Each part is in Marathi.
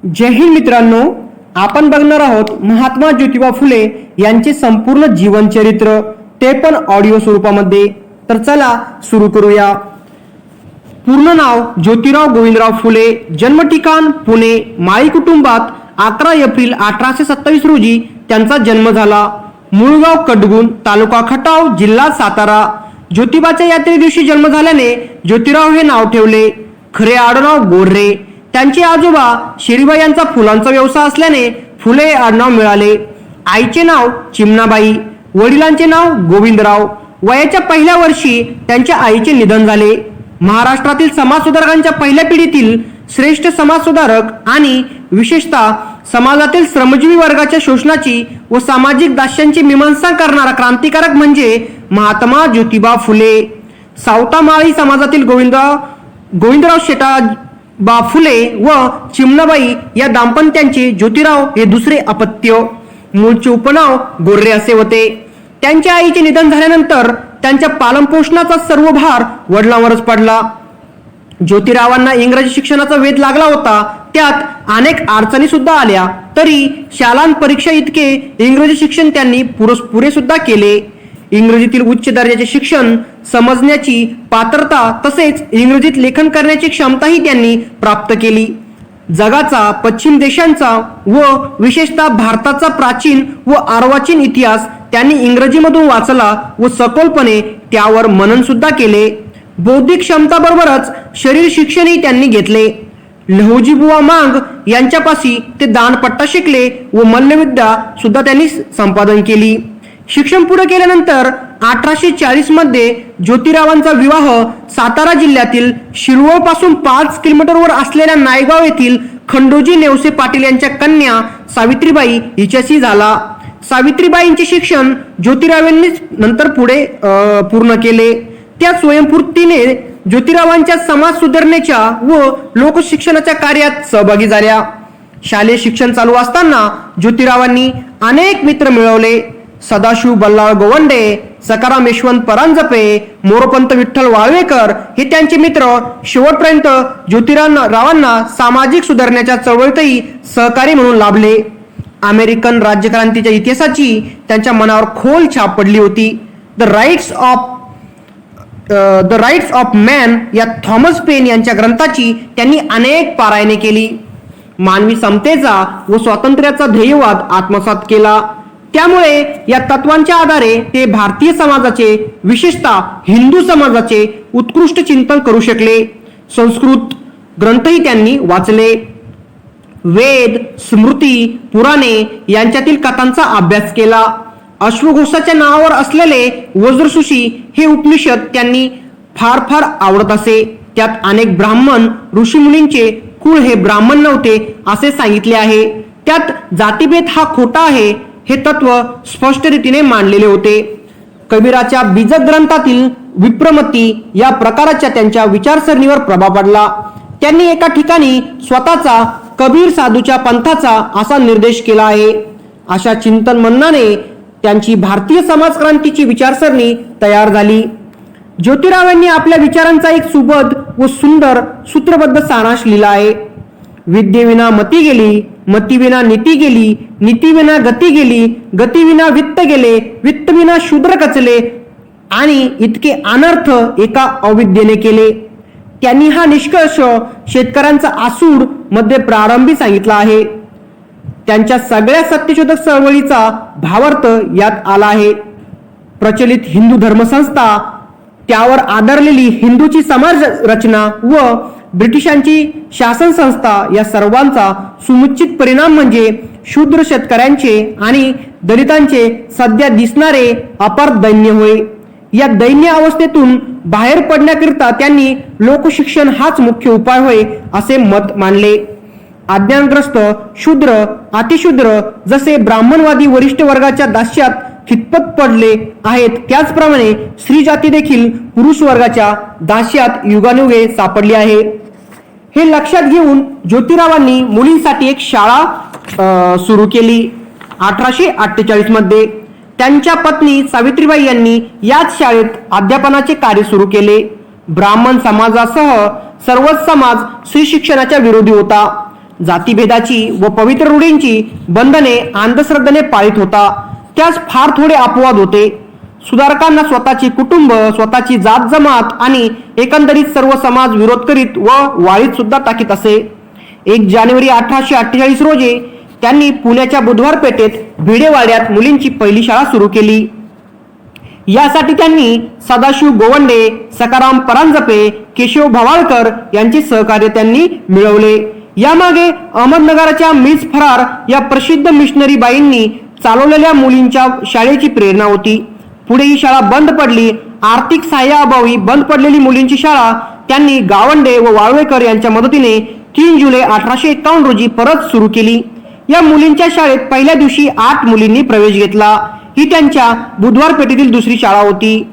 जय हिंद मित्रांनो, आपण बघणार आहोत महात्मा ज्योतिबा फुले यांचे संपूर्ण जीवन चरित्र, ते पण ऑडिओ स्वरूपामध्ये। तर चला सुरू करूया। पूर्ण नाव ज्योतिराव गोविंदराव फुले, जन्म ठिकाण पुणे, माळी कुटुंबात 11 एप्रिल 1827 रोजी त्यांचा जन्म झाला। मूळ गाव कडगुण, तालुका खटाव, जिल्हा सातारा। ज्योतिबाच्या यात्रे दिवशी जन्म झाल्याने ज्योतिराव हे नाव ठेवले। खरे आडनाव गोर्हे। त्यांचे आजोबा शिरीबाई यांचा फुलांचा व्यवसाय असल्याने फुले हे आडनाव मिळाले। आईचे नाव चिमणाबाई, वडिलांचे नाव गोविंदराव। वयाच्या पहिल्या वर्षी त्यांच्या आईचे निधन झाले। महाराष्ट्रातील समाजसुधारकांच्या पहिल्या पिढीतील श्रेष्ठ समाजसुधारक आणि विशेषतः समाजातील श्रमजीवी वर्गाच्या शोषणाची व सामाजिक दास्यांची मीमांसा करणारा क्रांतिकारक म्हणजे महात्मा ज्योतिबा फुले। सावतामाळी समाजातील गोविंदराव शेटाबा फुले व चिमणाबाई या दाम्पत्याचे ज्योतिराव हे दुसरे अपत्य। मूळचे उपनाव गोर्हे असे होते। त्यांच्या आईचे निधन झाल्यानंतर त्यांच्या पालनपोषणाचा सर्व भार वडिलांवरच पडला। ज्योतिरावांना इंग्रजी शिक्षणाचा वेध लागला होता। त्यात अनेक अडचणी सुद्धा आल्या, तरी शालांत परीक्षा इतके इंग्रजी शिक्षण त्यांनी पुरे सुद्धा केले। इंग्रजीतील उच्च दर्जाचे शिक्षण समजण्याची पात्रता तसेच इंग्रजीत लेखन करण्याची क्षमताही त्यांनी प्राप्त केली। जगाचा, पश्चिम देशांचा व विशेषतः भारताचा प्राचीन व अर्वाचीन इतिहास त्यांनी इंग्रजीमधून वाचला व सखोलपणे त्यावर मनन सुद्धा केले। बौद्धिक क्षमताबरोबरच शरीर शिक्षणही त्यांनी घेतले। लहुजी बुवा मांग यांच्यापाशी ते दांडपट्टा शिकले व मल्लविद्या सुद्धा त्यांनी संपादन केली। शिक्षण पूर्ण केल्यानंतर 1840 मध्ये ज्योतिरावांचा विवाह सातारा जिल्ह्यातील शिरवळ पासून 5 किलोमीटरवर असलेल्या नायगाव येथील खंडोजी नेवसे पाटील यांच्या कन्या सावित्रीबाई हिच्याशी झाला। सावित्रीबाईंचे शिक्षण ज्योतिरावांनी नंतर पुढे पूर्ण केले। त्या स्वयंस्फूर्तीने ज्योतिरावांच्या समाज सुधारणेच्या व लोकशिक्षणाच्या कार्यात सहभागी झाल्या। शालेय शिक्षण चालू असताना ज्योतिरावांनी अनेक मित्र मिळवले। सदाशिव बल्लाळ गोवंडे, सखाराम यशवंत परांजपे, मोरोपंत विठ्ठल वाळवेकर हे त्यांचे मित्र। शेवटपर्यंत ज्योतिरावांना सामाजिक सुधारणेच्या चळवळीतही सहकारी म्हणून लाभले। अमेरिकन राज्यक्रांतीच्या इतिहासाची त्यांच्या मनावर खोल छाप पडली होती। द राईट्स ऑफ मॅन या थॉमस पेन यांच्या ग्रंथाची त्यांनी अनेक पारायणे केली। मानवी समतेचा व स्वातंत्र्याचा ध्येयवाद आत्मसात केला। त्यामुळे या तत्वांच्या आधारे ते भारतीय समाजाचे, विशेषतः हिंदू समाजाचे उत्कृष्ट चिंतन करू शकले। संस्कृत ग्रंथही त्यांनी वाचले। वेद, स्मृती, पुराणे यांच्यातील कथांचा अभ्यास केला। अश्वघोषाच्या नावावर असलेले वज्रसूशी हे उपनिषद त्यांनी फार आवडत असे। त्यात अनेक ब्राह्मण ऋषीमुनींचे कुळ हे ब्राह्मण नव्हते असे सांगितले आहे। त्यात जातीभेद हा खोटा आहे हे तत्व स्पष्ट रीतीने मांडलेले होते। कबीराच्या बीजक ग्रंथातील विप्रमती या प्रकाराच्या त्यांच्या विचारसरणीवर प्रभाव पडला। त्यांनी एका ठिकाणी स्वतःचा कबीर साधूच्या पंथाचा असा निर्देश केला आहे। अशा चिंतन मननाने त्यांची भारतीय समाजक्रांतीची विचारसरणी तयार झाली। ज्योतिरावांनी आपल्या विचारांचा एक सुबोध व सुंदर सूत्रबद्ध सारांश लिहिला आहे। विद्येविना मती गेली, मतीविना नीती गेली, नीतीविना गती गेली, गतीविना वित्त गेले, वित्तविना शूद्र कचले आणि इतके अनर्थ एका अविद्येने केले। त्यांनी हा निष्कर्ष शेतकऱ्यांचा आसूड मध्ये प्रारंभी सांगितला आहे। त्यांच्या सगळ्या सत्यशोधक चळवळीचा भावार्थ यात आला आहे। प्रचलित हिंदू धर्मसंस्था, त्यावर आधारलेली हिंदूची समाज रचना व ब्रिटिशांची शासन संस्था या सर्वांचा समुचित परिणाम म्हणजे शूद्र शेतकऱ्यांचे आणि दलितांचे सध्या दिसणारे अपार दैन्य होय। या दैन्य अवस्थेतून बाहेर पडण्याकरिता त्यांनी लोकशिक्षण हाच मुख्य उपाय होय असे मत मांडले। अज्ञानग्रस्त शूद्र, अतिशूद्र जसे ब्राह्मणवादी वरिष्ठ वर्गाच्या दास्यात खितपत पडले आहेत, त्याचप्रमाणे स्त्री जाती देखील पुरुष वर्गाच्या दास्यात युगानुयुगे सापडली आहे। हे लक्षात घेऊन ज्योतिरावांनी मुलींसाठी एक शाळा सुरू केली। 1848 मध्ये त्यांच्या पत्नी सावित्रीबाई यांनी याच शाळेत अध्यापनाचे कार्य सुरू केले। ब्राह्मण समाजासह सर्वच समाज स्त्री शिक्षणाच्या विरोधी होता। जातीभेदाची व पवित्र रूढींची बंधने अंधश्रद्धेने पाळीत होता, त्यास फार थोडे अपवाद होते. सुधारकांना स्वतःचे कुटुंब, स्वतःची जात जमात आणि एकंदरीत सर्व समाज विरोध करीत व वाळीत सुद्धा टाकीत असे. 1 जानेवारी 1848 रोजी त्यांनी पुण्याच्या बुधवार पेठेत भिडेवाड्यात मुलींची पहिली शाळा सुरू केली. यासाठी त्यांनी सदाशिव गोवंडे, सखाराम परांजपे, केशव भवाळकर यांचे सहकार्य त्यांनी मिळवले. यामागे अहमदनगरच्या मिस फरार या प्रसिद्ध मिशनरी बाईंनी चालवलेल्या मुलींच्या शाळेची प्रेरणा होती. पुढे ही शाळा बंद पडली. आर्थिक सहाय्याअभावी बंद पडलेली मुलींची शाळा त्यांनी गावंडे व वाळवेकर यांच्या मदतीने 3 जुलै 1851 रोजी परत सुरू केली. या मुलींच्या शाळेत पहिल्या दिवशी 8 मुलींनी प्रवेश घेतला. ही त्यांच्या बुधवार पेठेतील दुसरी शाळा होती.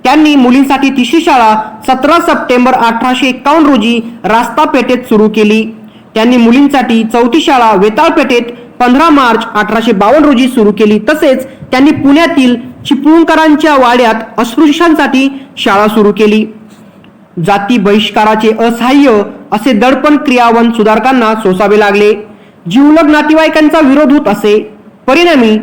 त्यांनी मुलींसाठी तिसरी शाळा 17 सप्टेंबर 1851 रोजी रास्ता पेठेत सुरू केली. त्यांनी मुलींसाठी चौथी शाळा वेताळ पेठेत 15 मार्च 1852 रोजी सुरू केली. तसेच त्यांनी पुण्यातील चिपळूणकरांच्या वाड्यात अस्पृश्यांसाठी शाळा सुरू केली. जाती बहिष्काराचे असहाय्य असे दडपण क्रियावंत सुधारकांना सोसावे लागले. जीवलग नातेवाईकांचा विरोध होत असे. परिणामी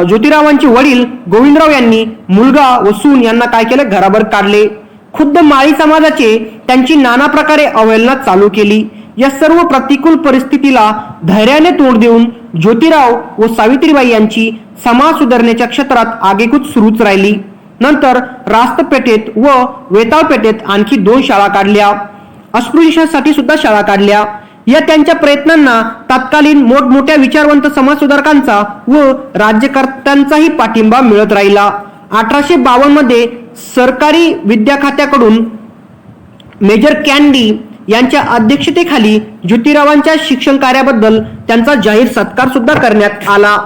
ज्योतिरावांचे वडील गोविंदराव यांनी मुलगा व सून यांना काय केले, घराबाहेर काढले. खुद्द माळी समाजाचे त्यांची नाना प्रकारे अवहेलना चालू केली. या सर्व प्रतिकूल परिस्थितीला धैर्याने तोंड देऊन ज्योतिराव व सावित्रीबाई यांची समाज सुधारण्याच्या क्षेत्रात आगेकूच सुरूच राहिली. नंतर रास्तपेठेत व वेताळपेठेत आणखी 2 शाळा काढल्या. अस्पृश्यांसाठी सुद्धा शाळा काढल्या. या त्यांच्या प्रयत्नांना तत्कालीन मोठमोठ्या विचारवंत समाजसुधारकांचा व राज्यकर्त्यांचाही पाठिंबा मिळत राहिला. 1852 मध्ये सरकारी विद्या खात्याकडून मेजर कॅन्डी यांच्या अध्यक्षतेखाली ज्योतिरावांच्या शिक्षण कार्याबद्दल त्यांचा जाहीर सत्कार सुद्धा करण्यात आला.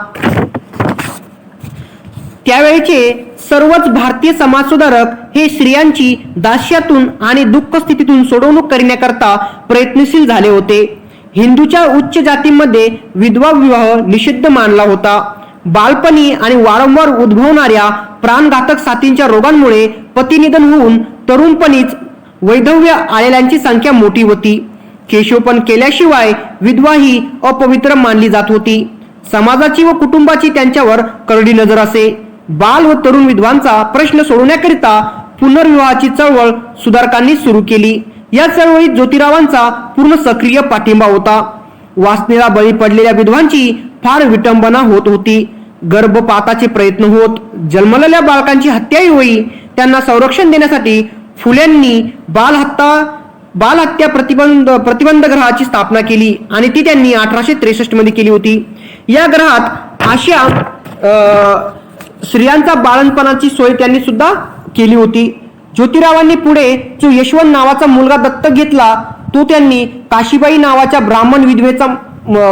त्यावेळेचे सर्वच भारतीय समाजसुधारक हे स्त्रियांची दास्यातून आणि दुःख स्थितीतून सोडवणूक करण्याकरता प्रयत्नशील झाले होते. हिंदूच्या उच्च जातींमध्ये विधवा विवाह निषिद्ध मानला होता. बालपणी आणि वारंवार उद्भवणाऱ्या प्राणघातक साथींच्या रोगांमुळे पतिनिधन होऊन तरुणपणीच वैधव्य आलेल्यांची संख्या मोठी होती. केशवपण केल्याशिवाय विधवा ही अपवित्र मानली जात होती. समाजाची व कुटुंबाची त्यांच्यावर करडी नजर असे. बाल व तरुण विधवांचा प्रश्न सोडवण्याकरिता पुनर्विवाहाची चळवळ सुधारकांनी सुरू केली. या चळवळीत ज्योतिरावांचा पूर्ण सक्रिय पाठिंबा होता. वासनेला बळी पडलेल्या विधवांची फार विटंबना होत होती. गर्भपाताचे प्रयत्न होत. जन्मलेल्या बालकांची हत्याही होई. त्यांना संरक्षण देण्यासाठी फुलेंनी बालहत्या प्रतिबंध ग्रहाची स्थापना केली आणि ती त्यांनी 1863 मध्ये केली होती. या ग्रहात अशा स्त्रियांचा बाळंतपणाची सोय त्यांनी सुद्धा केली होती. ज्योतिरावांनी पुढे जो यशवंत नावाचा मुलगा दत्तक घेतला, तो त्यांनी काशीबाई नावाच्या ब्राह्मण विधवेचा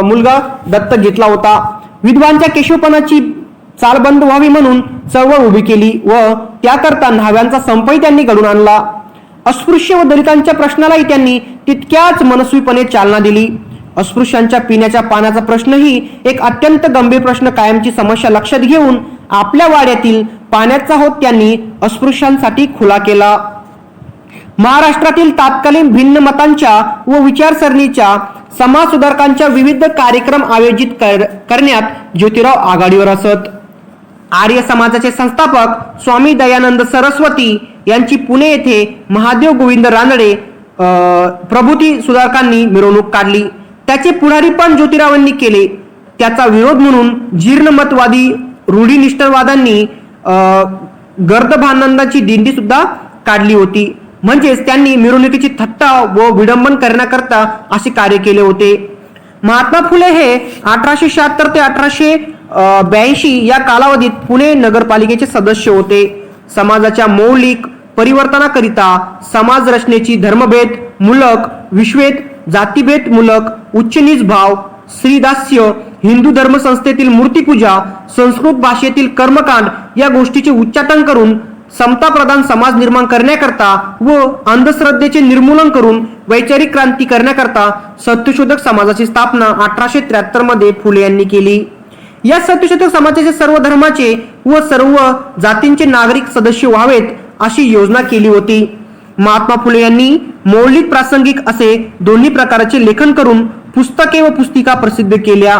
मुलगा दत्तक घेतला होता. विधवांच्या केशवपणाची चाल बंद व्हावी म्हणून चळवळ उभी केली व त्याकरता न्हाव्यांचा संपही त्यांनी घडून आणला. अस्पृश्य व दलितांच्या प्रश्नालाही त्यांनी तितक्याच मनस्वीपणे चालना दिली. अस्पृश्यांच्या पिण्याच्या पाण्याचा प्रश्नही एक अत्यंत गंभीर प्रश्न, कायमची समस्या लक्षात घेऊन आपल्या वाड्यातील पाण्याचा हौद त्यांनी अस्पृश्यांसाठी खुला केला. महाराष्ट्रातील तत्कालीन भिन्न मतांच्या व विचारसरणीच्या समाज सुधारकांच्या विविध कार्यक्रम आयोजित करण्यात ज्योतिराव आघाडीवर असत. आर्य समाजाचे संस्थापक स्वामी दयानंद सरस्वती यांची पुणे येथे महादेव गोविंद रानडे प्रभूती सुधारकांनी मिरवणूक काढली. त्याचे पुढारी पण ज्योतिरावांनी केले. त्याचा विरोध म्हणून जीर्णमतवादी रूढीनिष्ठवादांनी गर्दभानंदाची दिंडी सुद्धा काढली होती. म्हणजेच त्यांनी मिरवणुकीची थट्टा व विडंबन करण्याकरता असे कार्य केले होते. महात्मा फुले हे 1876 ते 1882 या कालावधीत पुणे नगरपालिकेचे सदस्य होते. समाजाच्या मौलिक परिवर्तनाकरिता समाज रचनेची धर्मभेद मूलक, विश्वेत जातीभेद मूलक, उच्च-नीच भाव, स्त्रीदास्य, हिंदू धर्म संस्थेतील मूर्तीपूजा, संस्कृत भाषेतील कर्मकांड या गोष्टीचे उच्चाटन करून समता प्रधान समाज निर्माण करण्याकरता व अंधश्रद्धेचे निर्मूलन करून वैचारिक क्रांती करण्याकरता सत्यशोधक समाजाची स्थापना 1873 मध्ये फुले यांनी केली. या सत्यशोधक समाजाचे सर्व धर्माचे व सर्व जातींचे नागरिक सदस्य व्हावेत अशी योजना केली होती. महात्मा फुले यांनी मौलिक प्रासंगिक असे दोन्ही प्रकारचे लेखन करून पुस्तके व पुस्तिका प्रसिद्ध केल्या.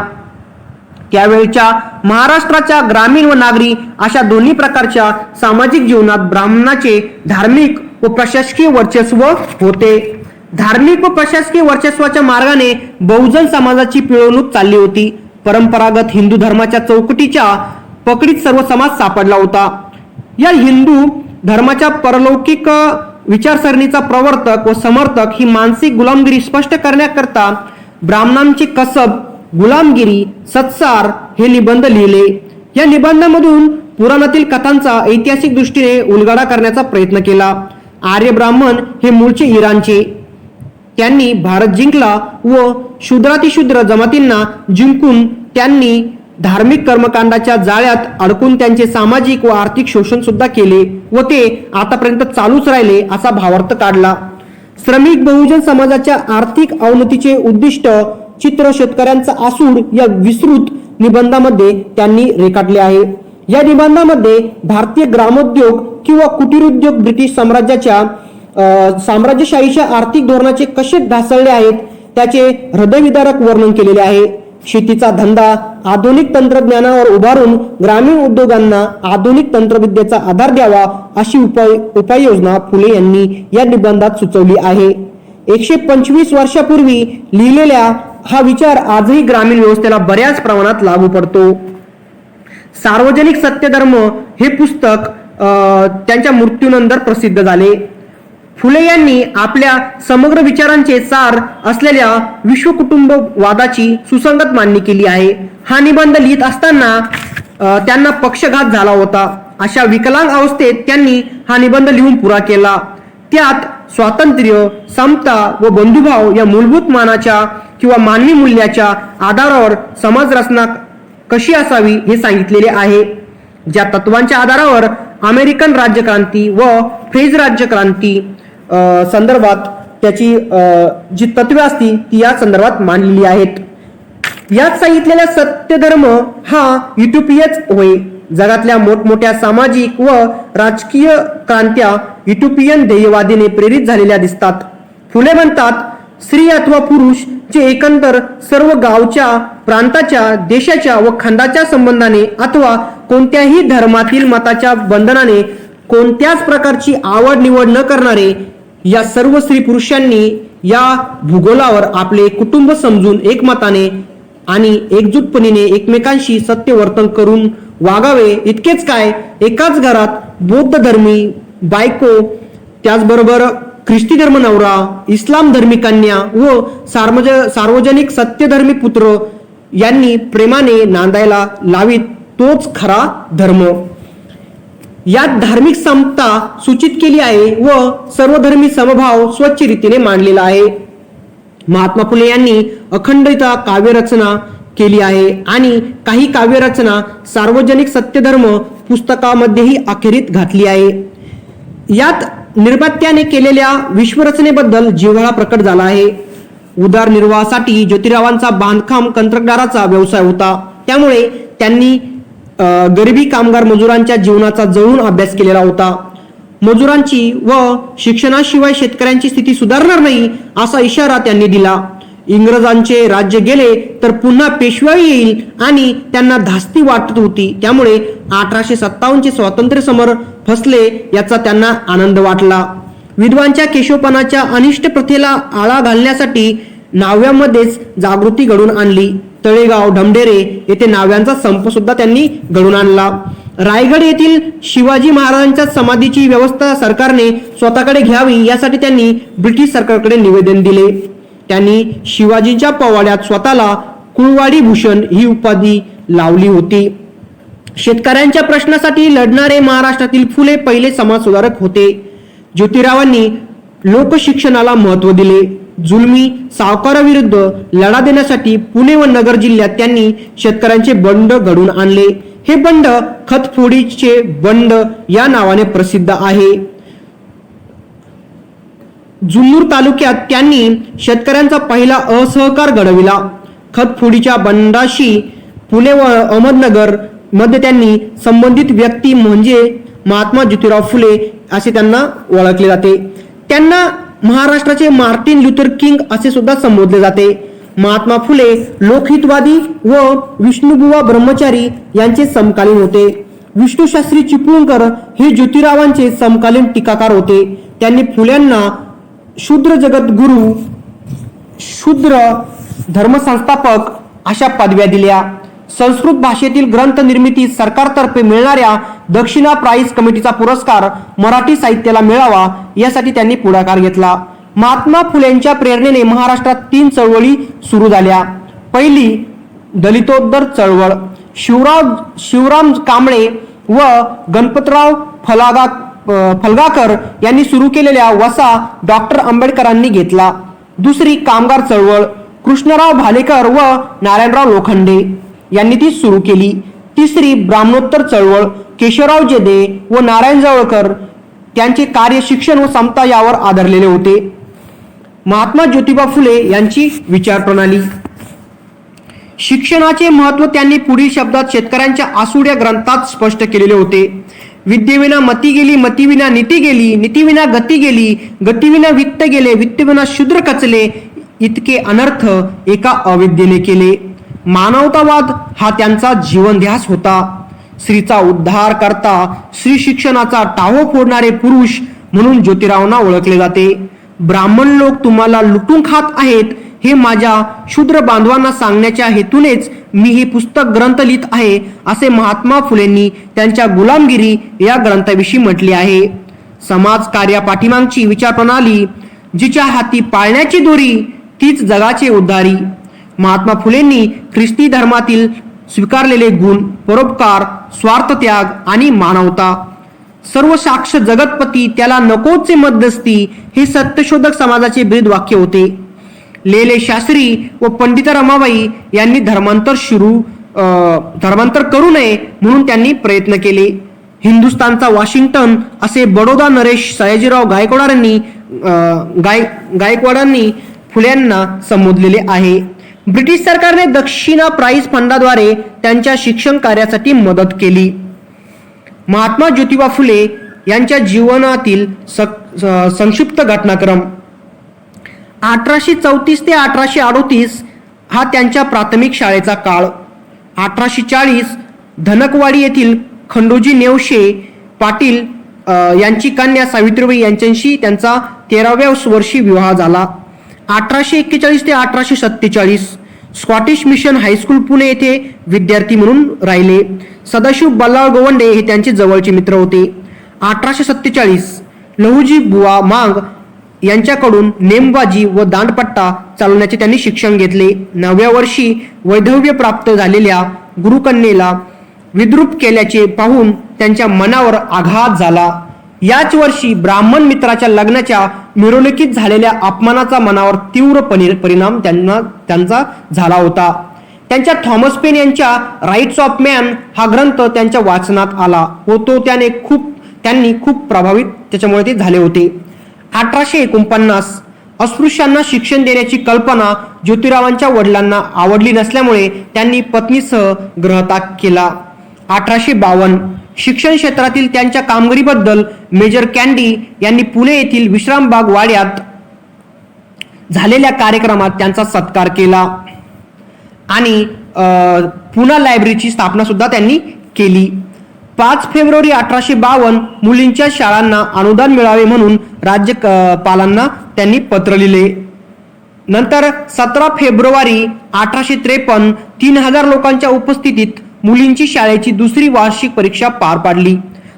त्यावेळच्या महाराष्ट्राच्या ग्रामीण व नागरी अशा दोन्ही प्रकारच्या सामाजिक जीवनात ब्राह्मणाचे धार्मिक व प्रशासकीय वर्चस्व होते. धार्मिक व प्रशासकीय वर्चस्वाच्या मार्गाने बहुजन समाजाची पिळवणूक चालली होती. परंपरागत हिंदू धर्माच्या चौकटीच्या पकडीत सर्व समाज सापडला होता. या हिंदू धर्माच्या परलौकिक विचारसरणीचा प्रवर्तक व समर्थक ही मानसिक गुलामगिरी स्पष्ट करण्याकरता ब्राह्मणांचे कसब, गुलामगिरी, सत्सार हे निबंध लिहिले. या निबंधामधून पुराणातील कथांचा ऐतिहासिक दृष्टीने उलगडा करण्याचा प्रयत्न केला. आर्य ब्राह्मण हे मूळचे इराणचे. त्यांनी भारत जिंकला व शूद्रातिशूद्र जमातींना जिंकून त्यांनी धार्मिक कर्मकांडाच्या जाळ्यात अडकून त्यांचे सामाजिक व आर्थिक शोषण सुद्धा केले व ते आतापर्यंत चालूच राहिले असा भावार्थ काढला. श्रमिक बहुजन समाजाच्या आर्थिक अवनतीचे उद्दिष्ट चित्र शेतकऱ्यांचा आसूड या विस्तृत निबंधामध्ये त्यांनी रेखाटले आहे. या निबंधामध्ये भारतीय ग्रामोद्योग किंवा कुटीर उद्योग ब्रिटिश साम्राज्याच्या साम्राज्यशाहीच्या आर्थिक धोरणाचे कसे ढासळले आहेत त्याचे हृदयविदारक वर्णन केलेले आहे. शेतीचा धंदा आधुनिक तंत्रज्ञानावर उभारून ग्रामीण उद्योगांना आधुनिक तंत्रविद्येचा आधार द्यावा अशी उपाययोजना फुले यांनी या निबंधात सुचवली आहे. 125 वर्षापूर्वी लिहिलेल्या हा विचार आजही ग्रामीण व्यवस्थेला बऱ्याच प्रमाणात लागू पडतो. सार्वजनिक सत्यधर्म हे पुस्तक त्यांच्या मृत्यूनंतर प्रसिद्ध झाले. फुले यांनी आपल्या समग्र विचारांचे सार असलेल्या विश्वकुटुंबवादाची सुसंगत मांडणी केली आहे. हा निबंध लिहित असताना त्यांना पक्षघात झाला होता. अशा विकलांग अवस्थेत त्यांनी हा निबंध लिहून पुरा केला. त्यात स्वातंत्र्य, समता व बंधुभाव या मूलभूत मानाच्या किंवा मानवी मूल्याच्या आधारावर समाज रचना कशी असावी हे सांगितलेले आहे. ज्या तत्वांच्या आधारावर अमेरिकन राज्यक्रांती व फ्रेंच राज्यक्रांती संदर्भात त्याची जी तत्वे असतील ती या संदर्भात मांडलेली आहेत. यात सांगितलेला सत्यधर्म हा युटोपियच होय. जगातल्या मोठमोठ्या सामाजिक व राजकीय क्रांत्या युटोपियन ध्येयवादीने प्रेरित झालेल्या दिसतात. फुले म्हणतात, स्त्री अथवा पुरुष जे एकंदर सर्व गावच्या, प्रांताच्या, देशाच्या व खंडाच्या संबंधाने अथवा कोणत्याही धर्मातील मताच्या बंधनाने कोणत्याच प्रकारची आवड निवड न करणारे या सर्व स्त्री पुरुषांनी या भूगोलावर आपले कुटुंब समजून एकमताने आणि एकजूटपणीने एकमेकांशी सत्य वर्तन करून वागावे. इतकेच काय, एकाच घरात बौद्ध धर्मी बायको, त्याचबरोबर ख्रिस्ती धर्म नवरा, इस्लाम धर्मी कन्या व सार्वजनिक सत्यधर्मी पुत्र यांनी प्रेमाने नांदायला लावीत तोच खरा धर्म. यात धार्मिक समता सूचित केली आहे व सर्वधर्मी समभाव स्वच्छ रीतीने मांडलेला आहे. महात्मा फुले यांनी अखंडिता काव्यरचना केली आहे आणि काही काव्यरचना सार्वजनिक सत्यधर्म पुस्तकामध्येही अखेरीत घातली आहे. यात निर्मात्याने केलेल्या विश्वरचनेबद्दल जिव्हाळा प्रकट झाला आहे. उदरनिर्वाहासाठी ज्योतिरावांचा बांधकाम कंत्राटदाराचा व्यवसाय होता. त्यामुळे त्यांनी गरिबी कामगार मजुरांच्या जीवनाचा जवळून अभ्यास केलेला होता. मजुरांची व शिक्षणाशिवाय शेतकऱ्यांची स्थिती सुधारणार नाही असा इशारा त्यांनी दिला. इंग्रजांचे राज्य गेले तर पुन्हा पेशवाई येईल आणि त्यांना धास्ती वाटत होती. त्यामुळे 1857 स्वातंत्र्य समर फसले याचा त्यांना आनंद वाटला. विधवांच्या केशवपणाच्या अनिष्ट प्रथेला आळा घालण्यासाठी न्हाव्यामध्येच जागृती घडून आणली. तळेगाव, ढमढेरे येथे न्हाव्यांचा संप सुद्धा त्यांनी घडून आणला. रायगड येथील शिवाजी महाराजांच्या समाधीची व्यवस्था सरकारने स्वतःकडे घ्यावी यासाठी त्यांनी ब्रिटिश सरकारकडे निवेदन दिले. त्यांनी शिवाजींच्या पोवाड्यात स्वतःला कुळवाडी भूषण ही उपाधी लावली होती. शेतकऱ्यांच्या प्रश्नासाठी लढणारे महाराष्ट्रातील फुले पहिले समाज सुधारक होते. ज्योतिरावांनी लोकशिक्षणाला महत्त्व दिले. जुलमी सावकाराविरुद्ध लढा देण्यासाठी पुणे व नगर जिल्ह्यात त्यांनी शेतकऱ्यांचे बंड घडून आणले. हे बंड खतफोडीचे बंड या नावाने प्रसिद्ध आहे. जुन्नर तालुक्यात त्यांनी शेतकऱ्यांचा पहिला असहकार घडविला. खतफोडीच्या बंडाशी पुणे व अहमदनगर मध्ये त्यांनी संबंधित व्यक्ती म्हणजे महात्मा ज्योतिराव फुले असे त्यांना ओळखले जाते. त्यांना महाराष्ट्राचे मार्टिन लुथर किंग असे सुद्धा संबोधले जाते. महात्मा फुले लोकहितवादी व विष्णुबुवा ब्रह्मचारी यांचे समकालीन होते. विष्णुशास्त्री चिपळूणकर हे ज्योतिरावांचे समकालीन टीकाकार होते. त्यांनी फुल्यांना शूद्र जगद्गुरू, शूद्र धर्मसंस्थापक अशा पदव्या दिल्या. संस्कृत भाषेतील ग्रंथ निर्मिती सरकारतर्फे मिळणाऱ्या दक्षिणा प्राईज कमिटीचा पुरस्कार मराठी साहित्याला मिळावा यासाठी त्यांनी पुढाकार घेतला. महात्मा फुलेंच्या प्रेरणेने महाराष्ट्रात 3 चळवळी सुरू झाल्या. पहिली दलितोत्तर चळवळ शिवराम कांबळे व गणपतराव फलगाकर यांनी सुरू केलेल्या वसा डॉक्टर आंबेडकरांनी घेतला. दुसरी कामगार चळवळ कृष्णराव भालेकर व नारायणराव लोखंडे यांनी ती सुरू केली. तिसरी ब्राह्मणोत्तर चळवळ केशवराव जेदे व नारायण जवळकर त्यांचे कार्य शिक्षण व समता यावर आधारलेले होते. महात्मा ज्योतिबा फुले यांची विचारप्रणाली. शिक्षणाचे महत्त्व त्यांनी पुढील शब्दात शेतकऱ्यांच्या आसूड या ग्रंथात स्पष्ट केलेले होते. विद्येविना मती गेली, मतीविना नीती गेली, नीतीविना गती गेली, गतीविना वित्त गेले, वित्तविना शूद्र कचले, इतके अनर्थ एका अविद्येने केले. मानवतावाद हा त्यांचा जीवनध्यास होता. स्त्रीचा उद्धार करता स्त्री शिक्षणाचा टाहो फोडणारे पुरुष म्हणून ज्योतिरावांना ओळखले जाते. ब्राह्मण लोक तुम्हाला लुटून खात आहेत हे माझ्या शूद्र बांधवांना सांगण्याच्या हेतूनेच मी हे पुस्तक ग्रंथ लिहित आहे असे महात्मा फुलेंनी त्यांच्या गुलामगिरी या ग्रंथाविषयी म्हटले आहे. समाज कार्यापाठीमागची विचारप्रणाली जिच्या हाती पाळण्याची दोरी तीच जगाचे उद्धारी. महात्मा फुलेंनी ख्रिस्ती धर्मातील स्वीकारलेले गुण परोपकार, स्वार्थत्याग आणि मानवता, सर्व साक्ष जगतपती त्याला नकोचे मध्यस्थी हे सत्यशोधक समाजाचे ब्रीद वाक्य होते. लेले शास्त्री व पंडित रमाबाई यांनी धर्मांतर करू नये म्हणून त्यांनी प्रयत्न केले. हिंदुस्थानचा वॉशिंग्टन असे बडोदा नरेश सयाजीराव गायकवाडांनी फुल्यांना संबोधलेले आहे. ब्रिटिश सरकारने दक्षिणा प्राईज फंडाद्वारे त्यांच्या शिक्षण कार्यासाठी मदत केली. महात्मा ज्योतिबा फुले यांच्या जीवनातील संक्षिप्त घटनाक्रम 1834 ते 1838 हा त्यांच्या प्राथमिक शाळेचा काळ. 1840 धनकवाडी येथील खंडोजी नेवशे पाटील यांची कन्या सावित्रीबाई यांच्याशी त्यांचा 13व्या वर्षी विवाह झाला. 1841 ते 1847 स्कॉटिश मिशन हायस्कूल पुणे येथे विद्यार्थी म्हणून राहिले. सदाशिव बल्लाळ गोवंडे हे त्यांचे जवळचे मित्र होते. 1847 लहुजी बुवा मांग यांच्याकडून नेमबाजी व दांडपट्टा चालवण्याचे त्यांनी शिक्षण घेतले. 9व्या वर्षी वैधव्य प्राप्त झालेल्या गुरुकन्येला विद्रूप केल्याचे पाहून त्यांच्या मनावर आघात झाला. याच वर्षी ब्राह्मण मित्राच्या लग्नाच्या मिरवणुकीत झालेल्या अपमानाचा मनावर तीव्र परिणाम त्यांचा झाला होता. त्यांच्या थॉमस पेन यांच्या राईट्स ऑफ मॅन हा ग्रंथ त्यांच्या वाचनात आला व तो त्यांनी खूप प्रभावित त्याच्यामुळे ते झाले होते. 1849 अस्पृश्यांना शिक्षण देण्याची कल्पना ज्योतिरावांच्या वडिलांना आवडली नसल्यामुळे त्यांनी पत्नीसह गृहत्याग केला. 1852 शिक्षण क्षेत्रातील त्यांच्या कामगिरीबद्दल मेजर कॅन्डी यांनी पुणे येथील विश्रामबाग वाड्यात झालेल्या कार्यक्रमात त्यांचा सत्कार केला आणि पुणा लायब्ररीची स्थापना सुद्धा त्यांनी केली. 5 फेब्रुवारी 1852 मुलींच्या शाळांना अनुदान मिळावे म्हणून राज्यपालांना त्यांनी पत्र लिहिले. नंतर 17 फेब्रुवारी 1853 3000 लोकांच्या उपस्थितीत मुलींची शाळेची दुसरी वार्षिक परीक्षा पार पाडली.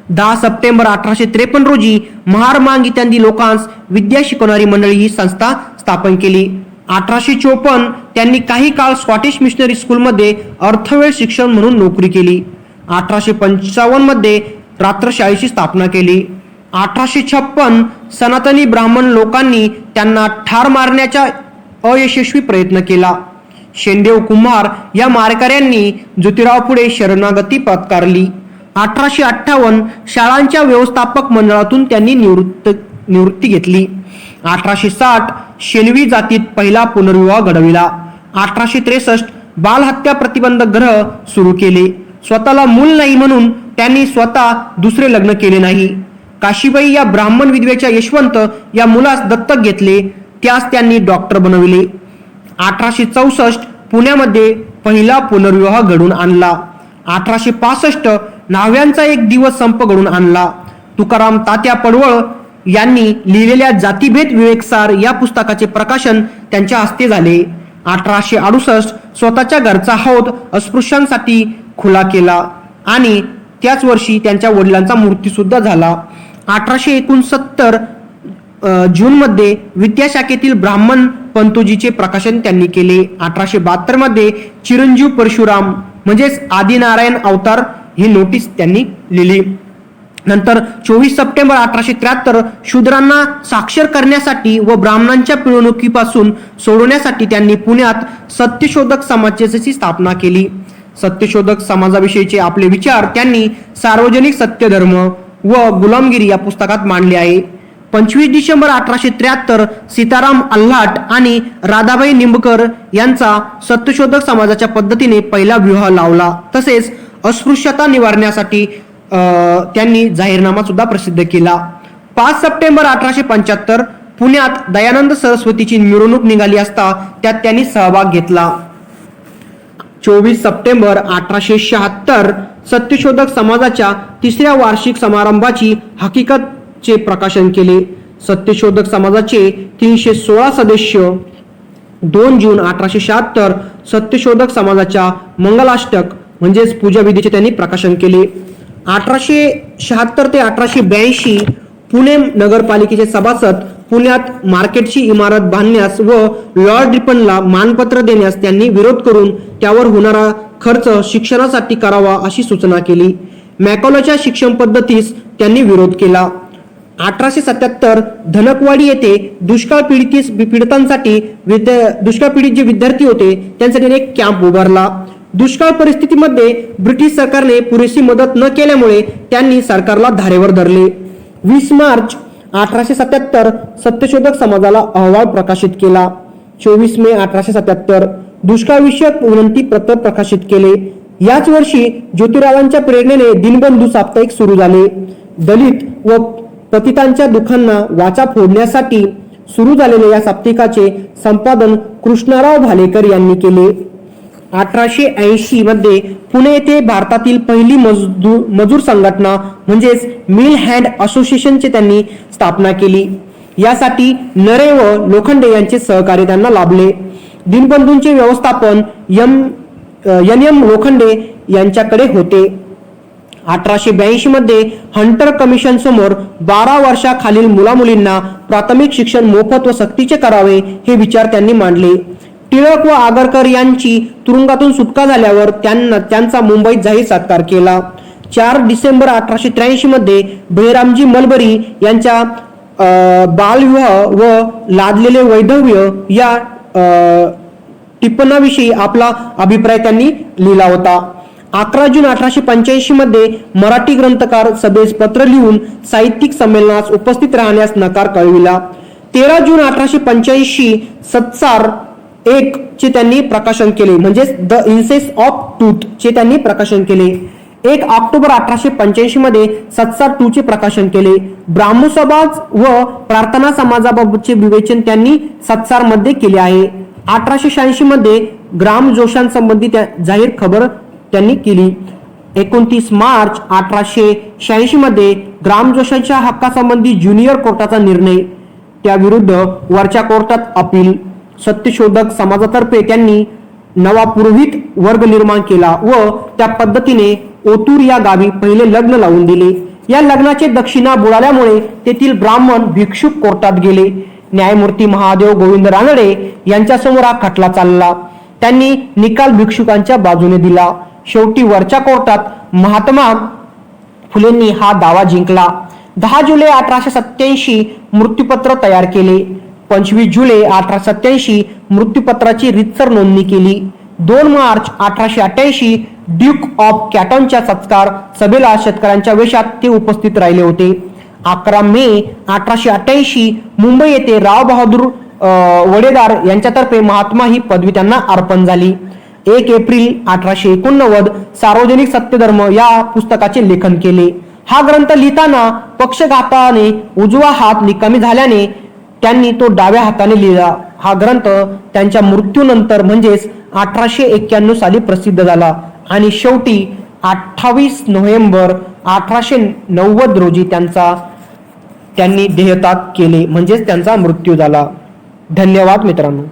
10 सप्टेंबर 1853 रोजी महार मांग इत्यादी लोकांस विद्या शिकवणारी मंडळी ही संस्था स्थापन केली. 1854 त्यांनी काही काळ स्कॉटिश मिशनरी स्कूलमध्ये अर्थवेळ शिक्षण म्हणून नोकरी केली. 1855 मध्ये रात्रशाळेची स्थापना केली. 1856 सनातनी ब्राह्मण लोकांनी त्यांना ठार मारण्याचा अयशस्वी प्रयत्न केला. शेंदेव कुंभार या मारेकऱ्यांनी ज्योतिराव पुढे शरणागती पत्करली. 1858 शाळांच्या व्यवस्थापक मंडळातून त्यांनी निवृत्ती घेतली. 1860 शेलवी जातीत पहिला पुनर्विवाह घडविला. 1863 बालहत्या प्रतिबंधक ग्रह सुरू केले. स्वतःला मूल नाही म्हणून त्यांनी स्वतः दुसरे लग्न केले नाही. काशीबाई या ब्राह्मण विधवेच्या यशवंत या मुलास दत्तक घेतले, त्यास त्यांनी डॉक्टर बनविले. 1864 पुण्यामध्ये पहिला पुनर्विवाह घडून आणला. 1865 न्हाव्यांचा एक दिवस संप घडून आणला. तुकाराम तात्या पडवळ यांनी लिहिलेल्या जातीभेद विवेकसार या पुस्तकाचे प्रकाशन त्यांच्या हस्ते झाले. 1868 स्वतःच्या घरचा हौद अस्पृश्यांसाठी खुला केला आणि त्याच वर्षी त्यांच्या वडिलांचा मृत्यू सुद्धा झाला. 1869 जूनमध्ये विद्याशाखेतील ब्राह्मण पंतोजीचे प्रकाशन त्यांनी केले. 1872 मध्ये चिरंजीव परशुराम म्हणजेच आदिनारायण अवतार ही नोटीस त्यांनी लिहिली. नंतर 24 सप्टेंबर 1873 शूद्रांना साक्षर करण्यासाठी व ब्राह्मणांच्या पिळवणुकीपासून सोडवण्यासाठी त्यांनी पुण्यात सत्यशोधक समाजाची स्थापना केली. सत्यशोधक समाजाविषयीचे आपले विचार त्यांनी सार्वजनिक सत्यधर्म व गुलामगिरी या पुस्तकात मांडले आहे. 25 डिसेंबर 1873 सीताराम आल्हाट आणि राधाबाई निंबकर यांचा सत्यशोधक समाजाच्या पद्धतीने पहिला विवाह लावला. तसेच अस्पृश्यता निवारण्यासाठी त्यांनी जाहीरनामा सुद्धा प्रसिद्ध केला. 5 सप्टेंबर 1875 पुण्यात दयानंद सरस्वतीची मिरवणूक निघाली असता त्यात त्यांनी सहभाग घेतला. 24 सप्टेंबर 1876 सत्यशोधक समाजाच्या 3ऱ्या वार्षिक समारंभाची हकीकतचे प्रकाशन केले. सत्यशोधक समाजाचे 316 सदस्य. 2 जून 1876 सत्यशोधक समाजाच्या मंगलाष्टक म्हणजेच पूजाविधीचे त्यांनी प्रकाशन केले. 1876 ते 1882 पुणे नगरपालिकेचे सभासद पुण्यात मार्केटची इमारत बांधण्यास व लॉर्ड रिपनला मानपत्र देण्यास त्यांनी विरोध करून त्यावर होणारा खर्च शिक्षणासाठी करावा अशी सूचना केली. मॅकॉलच्या शिक्षण पद्धतीस त्यांनी विरोध केला. 1877 धनकवाडी येथे दुष्काळ पीडितांसाठी दुष्काळ पीडित जे विद्यार्थी होते त्यांसाठी एक कॅम्प उभारला. दुष्काळ परिस्थितीमध्ये ब्रिटिश सरकारने पुरेशी मदत न केल्यामुळे त्यांनी सरकारला धारेवर धरले. 20 मार्च 1877 सत्यशोधक समाजाला अहवाल प्रकाशित केला. 24 मे 1877 दुष्काळविषयक विनंती पत्र प्रकाशित केले. याच वर्षी ज्योतिरावांच्या प्रेरणेने दिनबंधू साप्ताहिक सुरू झाले. दलित व पतितांच्या दुःखांना वाचा फोडण्यासाठी सुरू झालेल्या या साप्ताहिकाचे संपादन कृष्णराव भालेकर यांनी केले. 1880 मध्ये पुणे येथे भारतातील पहिली मजूर संघटना म्हणजेच मिल हँड असोसिएशनची त्यांनी स्थापना केली. यासाठी नरे व लोखंडे यांचे सहकार्य त्यांना लाभले. दिनबंधूंचे व्यवस्थापन एम लोखंडे यांच्याकडे होते. 1882 मध्ये हंटर कमिशन समोर 12 वर्षाखालील मुलामुलींना प्राथमिक शिक्षण मोफत व सक्तीचे करावे हे विचार त्यांनी मांडले. टिळक व आगरकर यांची तुरुंगातून सुटका झाल्यावर त्यांचा मुंबईत जाहीर सत्कार केला. 4 डिसेंबर 1883 मध्ये बहिरामजी मलबरी यांच्या बालविवाह व लादलेले वैधव्य या टिप्पणाविषयी आपला अभिप्राय त्यांनी लिहिला होता. 11 जून 1885 मध्ये मराठी ग्रंथकार सभेस पत्र लिहून साहित्यिक संमेलनास उपस्थित राहण्यास नकार कळविला. 13 जून 1885 सत्सार 1 चे त्यांनी प्रकाशन केले म्हणजेच द इन्सेस ऑफ ट्रूथ चे त्यांनी प्रकाशन केले. 1 ऑक्टोबर 1885 मध्ये सत्सार 2 चे प्रकाशन केले. ब्राह्मसमाज व प्रार्थना समाजाबाबतचे विवेचन त्यांनी सत्सार मध्ये केले आहे. 1886 मध्ये ग्रामजोशांसंबंधी जाहीर खबर त्यांनी केली. 29 मार्च 1886 मध्ये ग्रामजोशांच्या हक्कासंबंधी ज्युनियर कोर्टाचा निर्णय, त्याविरुद्ध वरच्या कोर्टात अपील. सत्यशोधक समाजातर्फे त्यांनी नवा पुरोहित वर्ग निर्माण केला व त्या पद्धतीने ओतूर या गावी पहिले लग्न लावून दिले. या लग्नाचे दक्षिणा बुडाल्यामुळे तेथील ब्राह्मण भिक्षुक कोर्टात गेले. न्यायमूर्ती महादेव गोविंद रानडे यांच्यासमोर हा खटला चालला. त्यांनी निकाल भिक्षुकांच्या बाजूने दिला. शेवटी वरच्या कोर्टात महात्मा फुलेंनी हा दावा जिंकला. 10 जुलै 1887 मृत्यूपत्र तयार केले. 25 जुलै 1887 मृत्यूपत्राची रीतसर नोंदणी केली. 2 मार्च 1888 ड्यूक ऑफ कॅटॉनच्या सत्कार सभेला शेतकऱ्यांच्या वेशात ते उपस्थित राहिले होते. 11 मे 1888 मुंबई येथे राव बहादूर वडेदार यांच्यातर्फे महात्मा ही पदवी त्यांना अर्पण झाली. 1 एप्रिल 1889 सार्वजनिक सत्यधर्म या पुस्तकाचे लेखन केले. हा ग्रंथ लिहिताना पक्षघाताने उजवा हात निकामी झाल्याने त्यांनी तो डाव्या हाताने लिहिला. हा ग्रंथ त्यांच्या मृत्यूनंतर म्हणजेच 1891 साली प्रसिद्ध झाला आणि शेवटी 28 नोव्हेंबर 1890 रोजी त्यांनी देहत्याग केले, म्हणजेच त्यांचा मृत्यू झाला. धन्यवाद मित्रांनो.